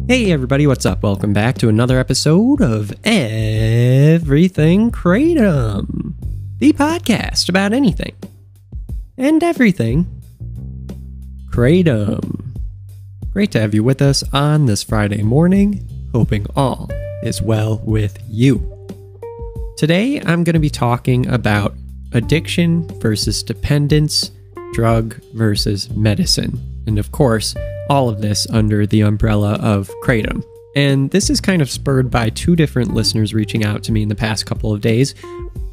Hey everybody, what's up? Welcome back to another episode of Everything Kratom, the podcast about anything and everything Kratom. Great to have you with us on this Friday morning, hoping all is well with you. Today I'm going to be talking about addiction versus dependence, drug versus medicine, and of course, all of this under the umbrella of Kratom. And this is kind of spurred by two different listeners reaching out to me in the past couple of days.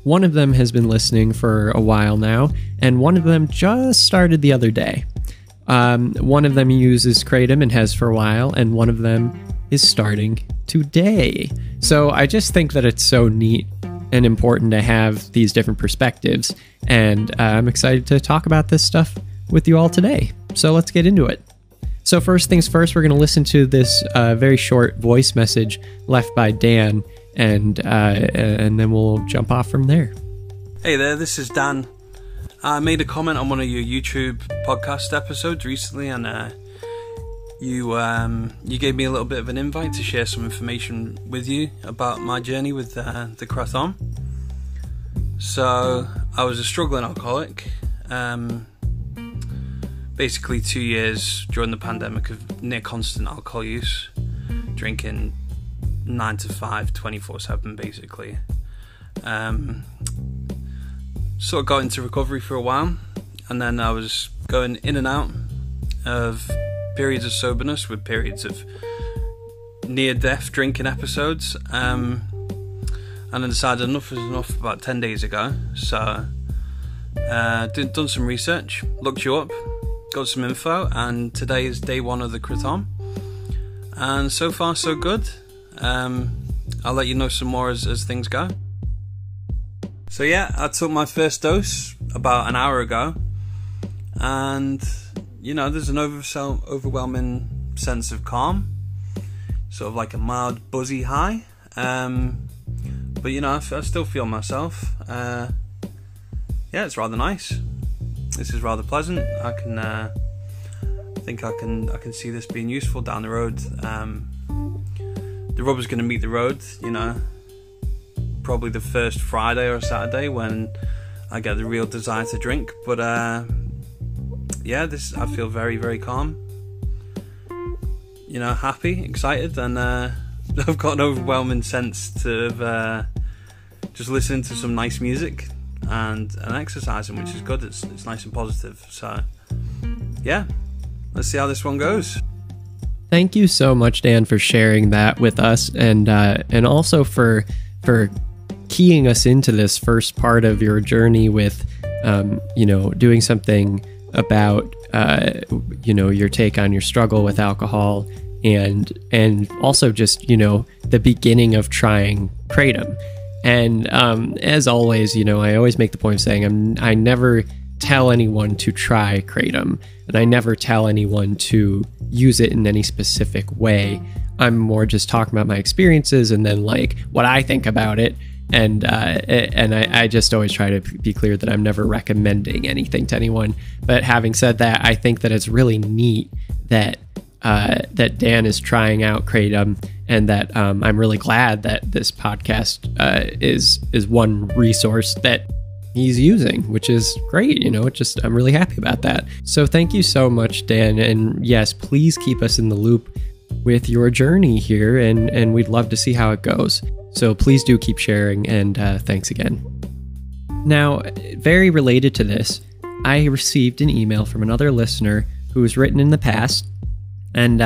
One of them has been listening for a while now, and one of them just started the other day. One of them uses Kratom and has for a while, and one of them is starting today. So I just think that it's so neat and important to have these different perspectives, and I'm excited to talk about this stuff with you all today. So let's get into it. So first things first, we're going to listen to this very short voice message left by Dan, and then we'll jump off from there. Hey there, this is Dan. I made a comment on one of your YouTube podcast episodes recently, and you gave me a little bit of an invite to share some information with you about my journey with the Kratom. So I was a struggling alcoholic. Basically 2 years during the pandemic of near constant alcohol use, drinking 9 to 5, 24/7 basically. Sort of got into recovery for a while, and then I was going in and out of periods of soberness with periods of near-death drinking episodes, and I decided enough is enough about 10 days ago. So done some research, looked you up, got some info, and today is day one of the Kratom, and so far so good. I'll let you know some more as things go. So yeah, I took my first dose about an hour ago, and there's an overwhelming sense of calm, sort of like a mild buzzy high, but I still feel myself. Yeah, it's rather nice. This is rather pleasant. I think I can see this being useful down the road. The rubber's going to meet the road, probably the first Friday or Saturday when I get the real desire to drink. But yeah, I feel very, very calm. Happy, excited, and I've got an overwhelming sense of just listening to some nice music and exercising, which is good. It's nice and positive. So yeah, let's see how this one goes. Thank you so much, Dan, for sharing that with us, and also for keying us into this first part of your journey with doing something about your take on your struggle with alcohol, and also just the beginning of trying Kratom. And as always, I always make the point of saying I never tell anyone to try Kratom, and I never tell anyone to use it in any specific way. I'm more just talking about my experiences and then like what I think about it. And I just always try to be clear that I'm never recommending anything to anyone. But having said that, I think that it's really neat that Dan is trying out Kratom, and that I'm really glad that this podcast is one resource that he's using, which is great. I'm really happy about that. So thank you so much, Dan. And yes, please keep us in the loop with your journey here, and we'd love to see how it goes. So please do keep sharing, and thanks again. Now, very related to this, I received an email from another listener who was written in the past, and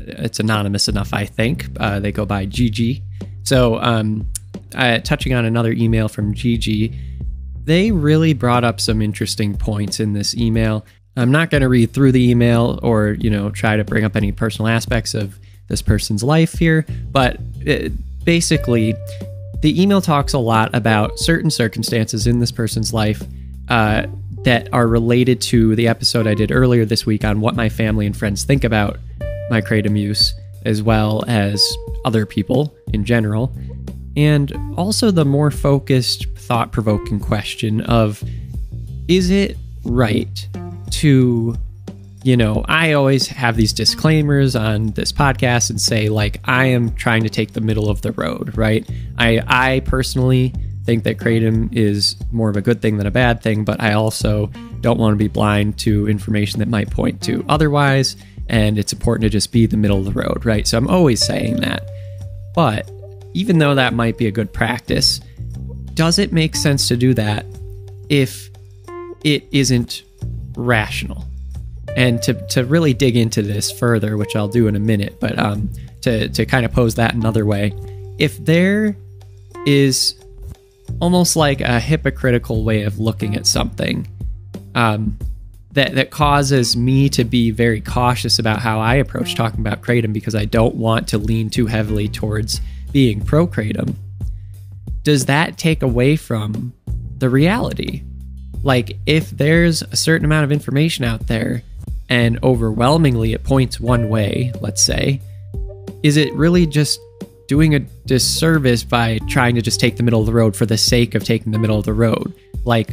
it's anonymous enough, I think. They go by Gigi. So touching on another email from Gigi, they really brought up some interesting points in this email. I'm not going to read through the email or try to bring up any personal aspects of this person's life here, but basically the email talks a lot about certain circumstances in this person's life that are related to the episode I did earlier this week on what my family and friends think about my Kratom use, as well as other people in general, and also the more focused, thought-provoking question of, is it right to I always have these disclaimers on this podcast and say, like, I am trying to take the middle of the road, right? I personally think that Kratom is more of a good thing than a bad thing, but I also don't want to be blind to information that might point to otherwise, and it's important to just be the middle of the road, right? So I'm always saying that. But even though that might be a good practice, does it make sense to do that if it isn't rational? And to really dig into this further, which I'll do in a minute, but to kind of pose that another way, if there is almost like a hypocritical way of looking at something that causes me to be very cautious about how I approach talking about Kratom because I don't want to lean too heavily towards being pro-Kratom, does that take away from the reality? Like, if there's a certain amount of information out there and overwhelmingly it points one way, let's say, is it really just doing a disservice by trying to just take the middle of the road for the sake of taking the middle of the road? Like,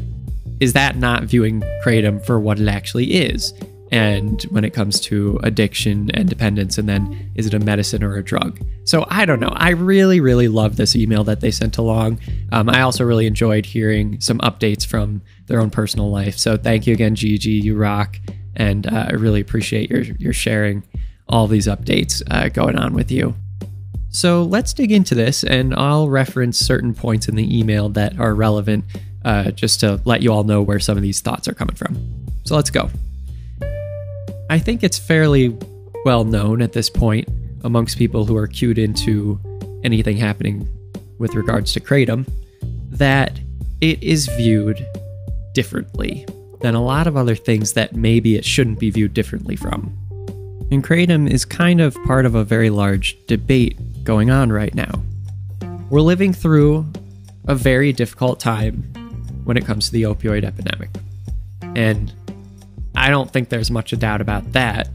is that not viewing Kratom for what it actually is? And when it comes to addiction and dependence, and then is it a medicine or a drug? So I don't know. I really, really love this email that they sent along. I also really enjoyed hearing some updates from their own personal life. So thank you again, Gigi. You rock. And I really appreciate your sharing all these updates going on with you. So let's dig into this, and I'll reference certain points in the email that are relevant just to let you all know where some of these thoughts are coming from. So let's go. I think it's fairly well known at this point amongst people who are cued into anything happening with regards to Kratom that it is viewed differently than a lot of other things that maybe it shouldn't be viewed differently from. And Kratom is kind of part of a very large debate going on right now. We're living through a very difficult time when it comes to the opioid epidemic. And I don't think there's much a doubt about that.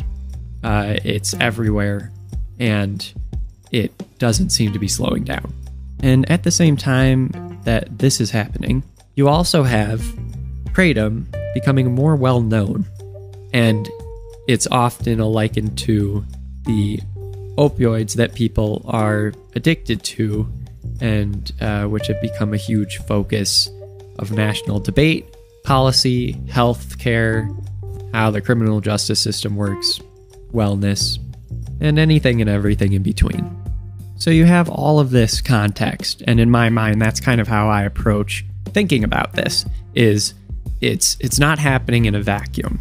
It's everywhere, and it doesn't seem to be slowing down. And at the same time that this is happening, you also have Kratom becoming more well known, and it's often likened to the opioids that people are addicted to, and which have become a huge focus of national debate, policy, health care, how the criminal justice system works, wellness, and anything and everything in between. So you have all of this context, and in my mind, that's kind of how I approach thinking about this, is it's not happening in a vacuum.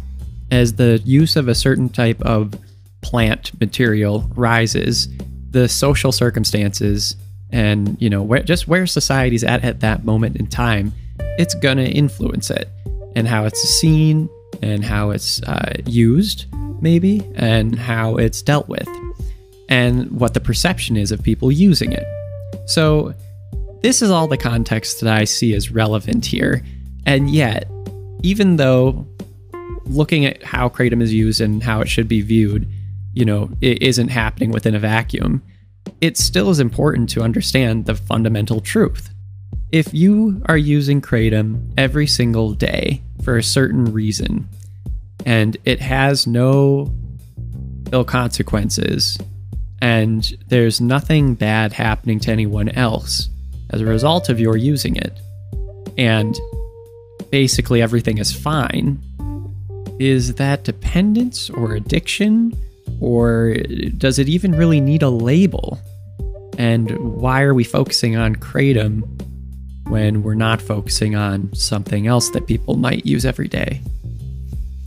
As the use of a certain type of plant material rises, the social circumstances and, where society's at that moment in time, it's going to influence it, and how it's seen, and how it's used, maybe, and how it's dealt with, and what the perception is of people using it. So this is all the context that I see as relevant here. And yet, even though looking at how Kratom is used and how it should be viewed, it isn't happening within a vacuum, it still is important to understand the fundamental truth. If you are using Kratom every single day for a certain reason, and it has no ill consequences, and there's nothing bad happening to anyone else as a result of your using it, and basically everything is fine, is that dependence or addiction? Or does it even really need a label? And why are we focusing on Kratom when we're not focusing on something else that people might use every day?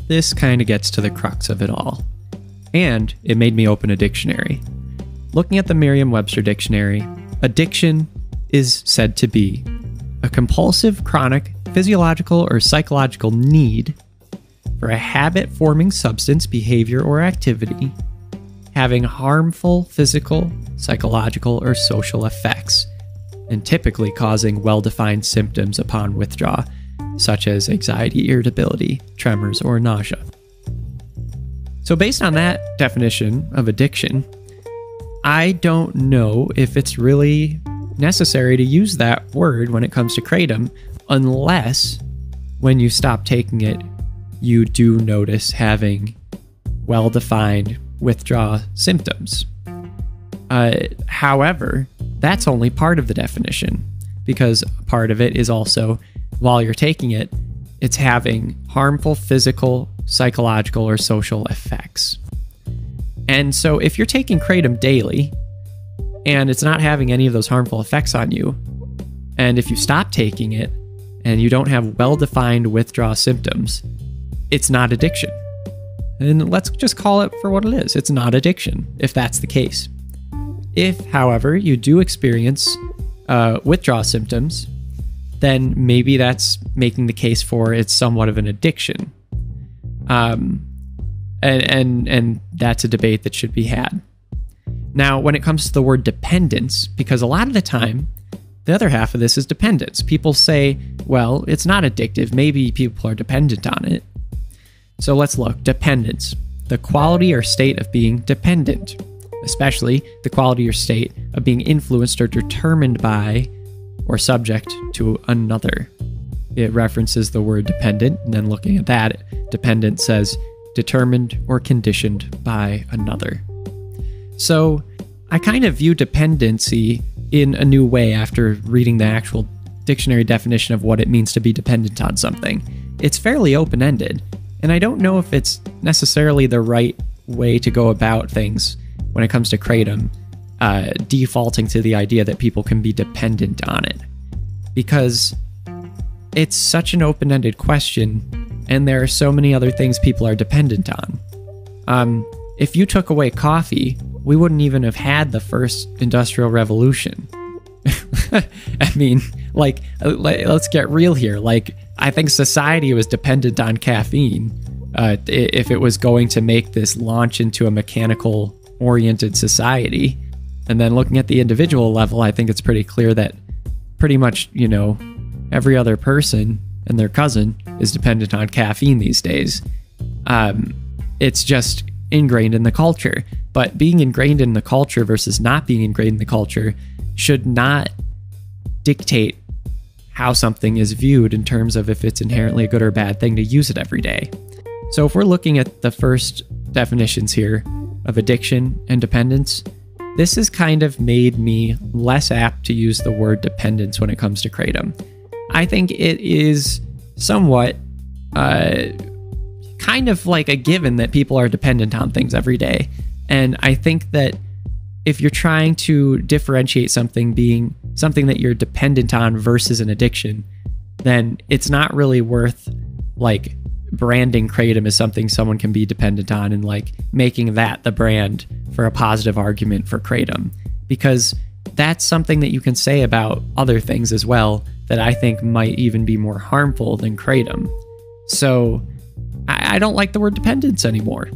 This kind of gets to the crux of it all. And it made me open a dictionary. Looking at the Merriam-Webster dictionary, addiction is said to be a compulsive, chronic, physiological, or psychological need for a habit-forming substance, behavior, or activity having harmful physical, psychological, or social effects, and typically causing well-defined symptoms upon withdrawal, such as anxiety, irritability, tremors, or nausea. So based on that definition of addiction, I don't know if it's really necessary to use that word when it comes to Kratom, unless when you stop taking it, you do notice having well-defined withdrawal symptoms. However, that's only part of the definition, because part of it is also, while you're taking it, it's having harmful physical, psychological, or social effects. And so if you're taking Kratom daily and it's not having any of those harmful effects on you, and if you stop taking it and you don't have well-defined withdrawal symptoms, it's not addiction. And let's just call it for what it is. It's not addiction, if that's the case. If, however, you do experience withdrawal symptoms, then maybe that's making the case for it's somewhat of an addiction. And that's a debate that should be had. Now, when it comes to the word dependence, because a lot of the time, the other half of this is dependence. People say, well, it's not addictive. Maybe people are dependent on it. So let's look. Dependence, the quality or state of being dependent, especially the quality or state of being influenced or determined by or subject to another. It references the word dependent, and then looking at that, dependent says determined or conditioned by another. So I kind of view dependency in a new way after reading the actual dictionary definition of what it means to be dependent on something. It's fairly open-ended, and I don't know if it's necessarily the right way to go about things when it comes to Kratom, defaulting to the idea that people can be dependent on it. Because it's such an open-ended question, and there are so many other things people are dependent on. If you took away coffee, we wouldn't even have had the first industrial revolution. I mean, like, let's get real here. Like, I think society was dependent on caffeine if it was going to make this launch into a mechanical-oriented society. And then looking at the individual level, I think it's pretty clear that pretty much, you know, every other person and their cousin is dependent on caffeine these days. It's just ingrained in the culture. But being ingrained in the culture versus not being ingrained in the culture should not dictate how something is viewed in terms of if it's inherently a good or bad thing to use it every day. So if we're looking at the first definitions here of addiction and dependence, this has kind of made me less apt to use the word dependence when it comes to Kratom. I think it is somewhat kind of like a given that people are dependent on things every day. And I think that if you're trying to differentiate something being something that you're dependent on versus an addiction, then it's not really worth like branding Kratom as something someone can be dependent on and like making that the brand for a positive argument for Kratom, because that's something that you can say about other things as well that I think might even be more harmful than Kratom. So I don't like the word dependence anymore.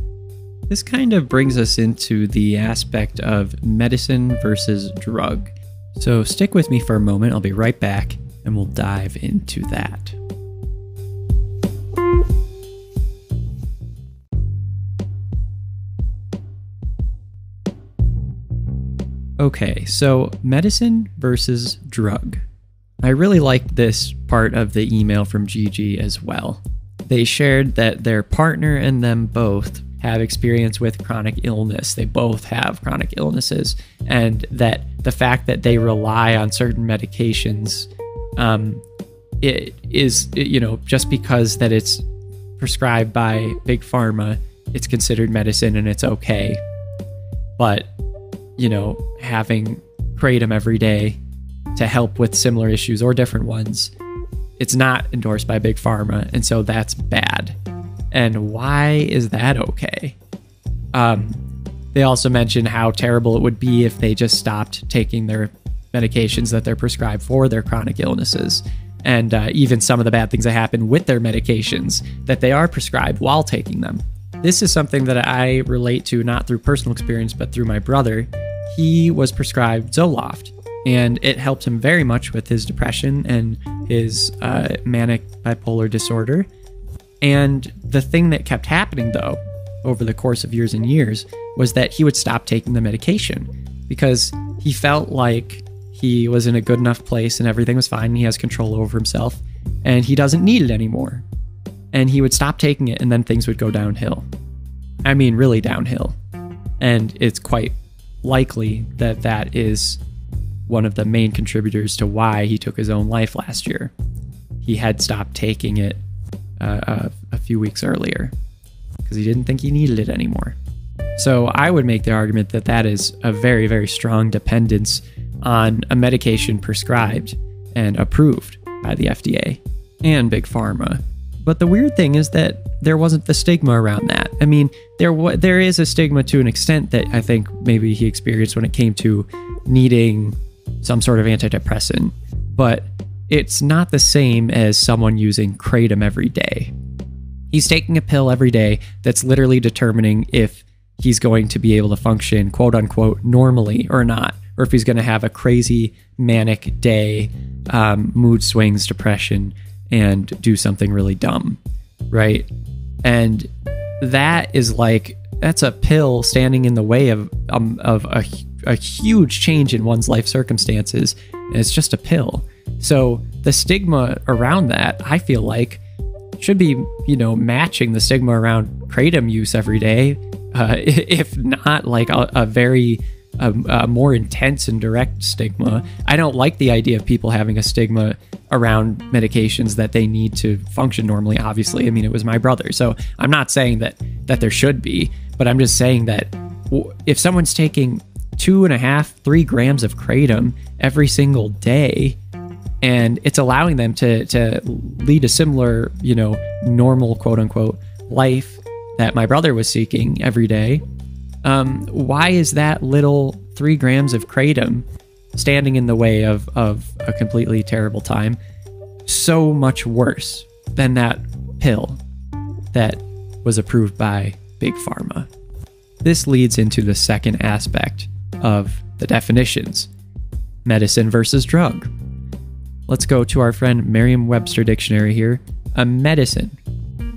This kind of brings us into the aspect of medicine versus drug. So stick with me for a moment. I'll be right back and we'll dive into that. Okay, so medicine versus drug. I really liked this part of the email from Gigi as well. They shared that their partner and them both have experience with chronic illness. They both have chronic illnesses, and that the fact that they rely on certain medications, just because that it's prescribed by Big Pharma, it's considered medicine and it's okay. But, you know, having Kratom every day to help with similar issues or different ones, it's not endorsed by Big Pharma, and so that's bad. And why is that okay? They also mentioned how terrible it would be if they just stopped taking their medications that they're prescribed for their chronic illnesses, and even some of the bad things that happen with their medications that they are prescribed while taking them. This is something that I relate to not through personal experience, but through my brother. He was prescribed ZOLOFT, and it helped him very much with his depression and his manic bipolar disorder. And the thing that kept happening, though, over the course of years and years, was that he would stop taking the medication because he felt like he was in a good enough place and everything was fine and he has control over himself and he doesn't need it anymore. And he would stop taking it and then things would go downhill. I mean, really downhill. And it's quite likely that that is one of the main contributors to why he took his own life last year. He had stopped taking it a few weeks earlier because he didn't think he needed it anymore. So I would make the argument that that is a very, very strong dependence on a medication prescribed and approved by the FDA and Big Pharma. But the weird thing is that there wasn't the stigma around that. I mean, there is a stigma to an extent that I think maybe he experienced when it came to needing some sort of antidepressant, but it's not the same as someone using Kratom every day. He's taking a pill every day that's literally determining if he's going to be able to function, quote unquote, normally or not, or if he's going to have a crazy manic day, mood swings, depression, and do something really dumb, right? And that is like, that's a pill standing in the way of a huge change in one's life circumstances, and it's just a pill. So the stigma around that, I feel like, should be, matching the stigma around Kratom use every day, if not like a very more intense and direct stigma. I don't like the idea of people having a stigma around medications that they need to function normally, obviously. I mean, it was my brother, so I'm not saying that there should be, but I'm just saying that if someone's taking 2.5-3 grams of Kratom every single day, and it's allowing them to lead a similar, normal, quote unquote, life that my brother was seeking every day, why is that little 3 grams of Kratom standing in the way of a completely terrible time so much worse than that pill that was approved by Big Pharma? This leads into the second aspect of the definitions: medicine versus drug. Let's go to our friend Merriam-Webster dictionary here. A medicine,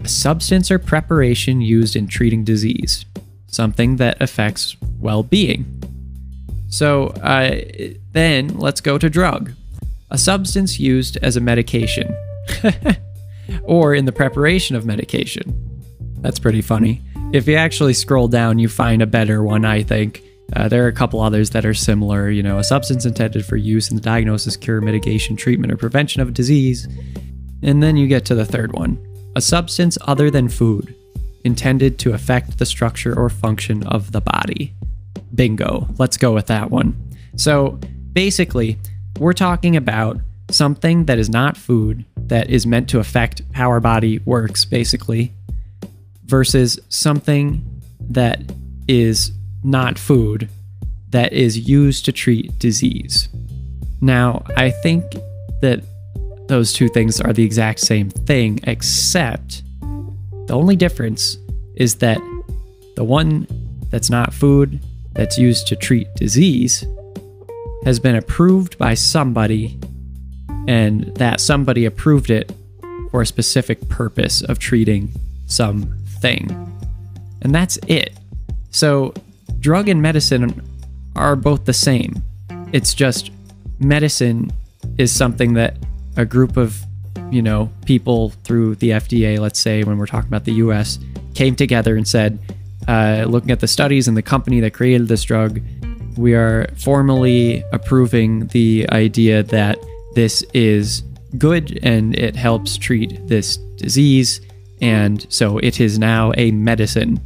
a substance or preparation used in treating disease, something that affects well-being. So then let's go to drug, a substance used as a medication or in the preparation of medication. That's pretty funny. If you actually scroll down, you find a better one, I think. There are a couple others that are similar, a substance intended for use in the diagnosis, cure, mitigation, treatment, or prevention of disease. And then you get to the third one, a substance other than food, intended to affect the structure or function of the body. Bingo. Let's go with that one. So basically, we're talking about something that is not food, that is meant to affect how our body works, basically, versus something that is not food, that is used to treat disease. Now, I think that those two things are the exact same thing, except the only difference is that the one that's not food, that's used to treat disease, has been approved by somebody, and that somebody approved it for a specific purpose of treating something. And that's it. So drug and medicine are both the same. It's just medicine is something that a group of, people through the FDA, let's say, when we're talking about the US, came together and said, looking at the studies and the company that created this drug, we are formally approving the idea that this is good and it helps treat this disease, and so it is now a medicine.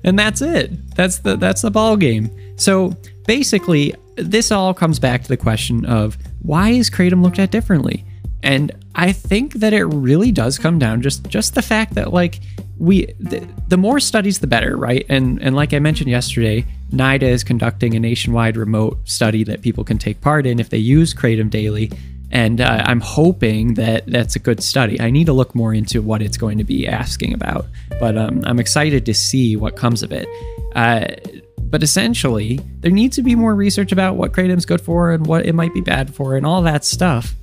And that's it. That's the ball game. So basically, this all comes back to the question of, why is Kratom looked at differently? And I think that it really does come down just the fact that, like, the more studies, the better, right? And like I mentioned yesterday, NIDA is conducting a nationwide remote study that people can take part in if they use Kratom daily. And I'm hoping that that's a good study. I need to look more into what it's going to be asking about, but I'm excited to see what comes of it. But essentially, there needs to be more research about what Kratom's good for and what it might be bad for and all that stuff.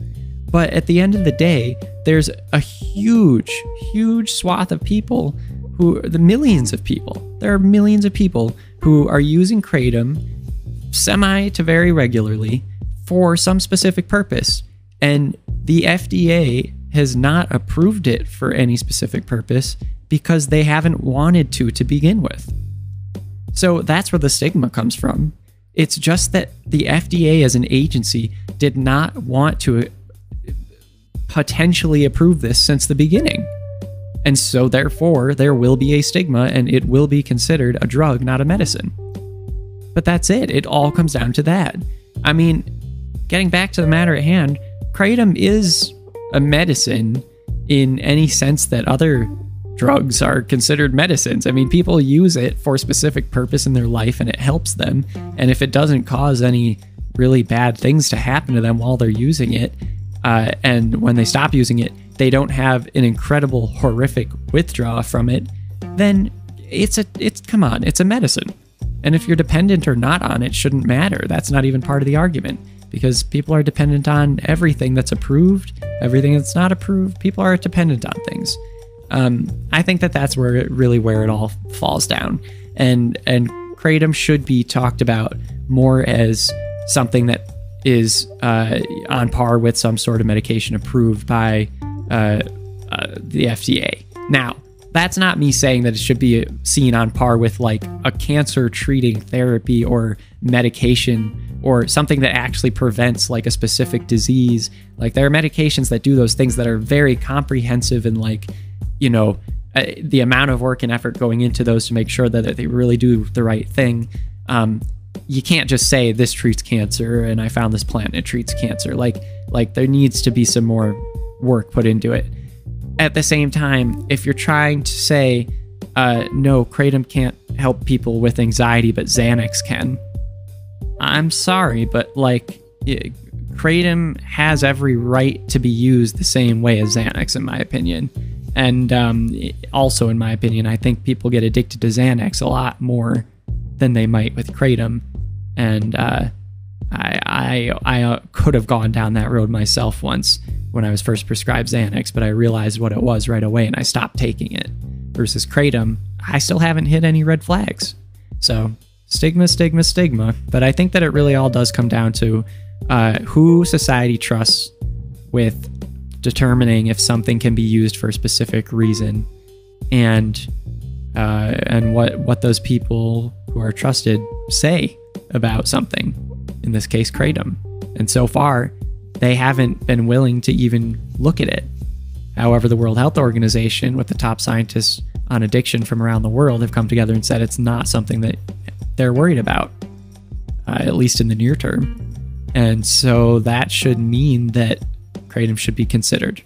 But at the end of the day, there's a huge, huge swath of people there are millions of people who are using Kratom semi to very regularly for some specific purpose. And the FDA has not approved it for any specific purpose because they haven't wanted to begin with. So that's where the stigma comes from. It's just that the FDA as an agency did not want to potentially approve this since the beginning. And so therefore, there will be a stigma and it will be considered a drug, not a medicine. But that's it. It all comes down to that. I mean, getting back to the matter at hand, Kratom is a medicine in any sense that other drugs are considered medicines. I mean, people use it for a specific purpose in their life and it helps them. And if it doesn't cause any really bad things to happen to them while they're using it, and when they stop using it, they don't have an incredible, horrific withdrawal from it, then it's a medicine. And if you're dependent or not on it, shouldn't matter. That's not even part of the argument, because people are dependent on everything that's approved, everything that's not approved. People are dependent on things. I think that's where it all falls down. And Kratom should be talked about more as something that is on par with some sort of medication approved by the FDA. Now, that's not me saying that it should be seen on par with like a cancer treating therapy or medication or something that actually prevents like a specific disease. Like there are medications that do those things that are very comprehensive and like, the amount of work and effort going into those to make sure that they really do the right thing. You can't just say this treats cancer and I found this plant and it treats cancer. Like there needs to be some more work put into it. At the same time, if you're trying to say, no, Kratom can't help people with anxiety, but Xanax can. I'm sorry, but Kratom has every right to be used the same way as Xanax, in my opinion. And also, in my opinion, I think people get addicted to Xanax a lot more than they might with Kratom. And I could have gone down that road myself once when I was first prescribed Xanax, but I realized what it was right away and I stopped taking it. Versus Kratom, I still haven't hit any red flags. So stigma. But I think that it really all does come down to who society trusts with determining if something can be used for a specific reason, and what those people who are trusted say about something, in this case Kratom. And so far they haven't been willing to even look at it. However, the World Health Organization, with the top scientists on addiction from around the world, have come together and said it's not something that they're worried about, at least in the near term. And so that should mean that Kratom should be considered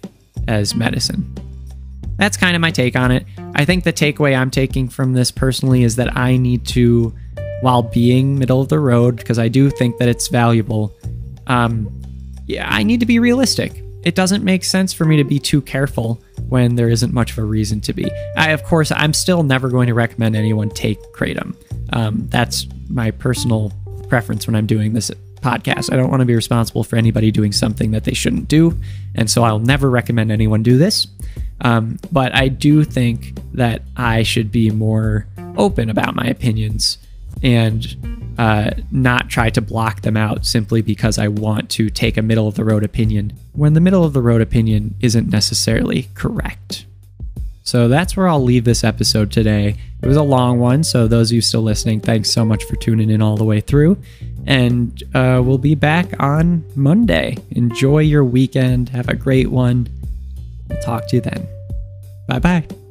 as medicine. That's kind of my take on it. I think the takeaway I'm taking from this personally is that I need to, while being middle of the road, because I do think that it's valuable, I need to be realistic. It doesn't make sense for me to be too careful when there isn't much of a reason to be. I'm still never going to recommend anyone take Kratom. That's my personal preference when I'm doing this podcast. I don't want to be responsible for anybody doing something that they shouldn't do, and so I'll never recommend anyone do this. But I do think that I should be more open about my opinions and not try to block them out simply because I want to take a middle of the road opinion when the middle of the road opinion isn't necessarily correct. So that's where I'll leave this episode today. It was a long one, so those of you still listening, thanks so much for tuning in all the way through. And we'll be back on Monday. Enjoy your weekend. Have a great one. I'll talk to you then. Bye-bye.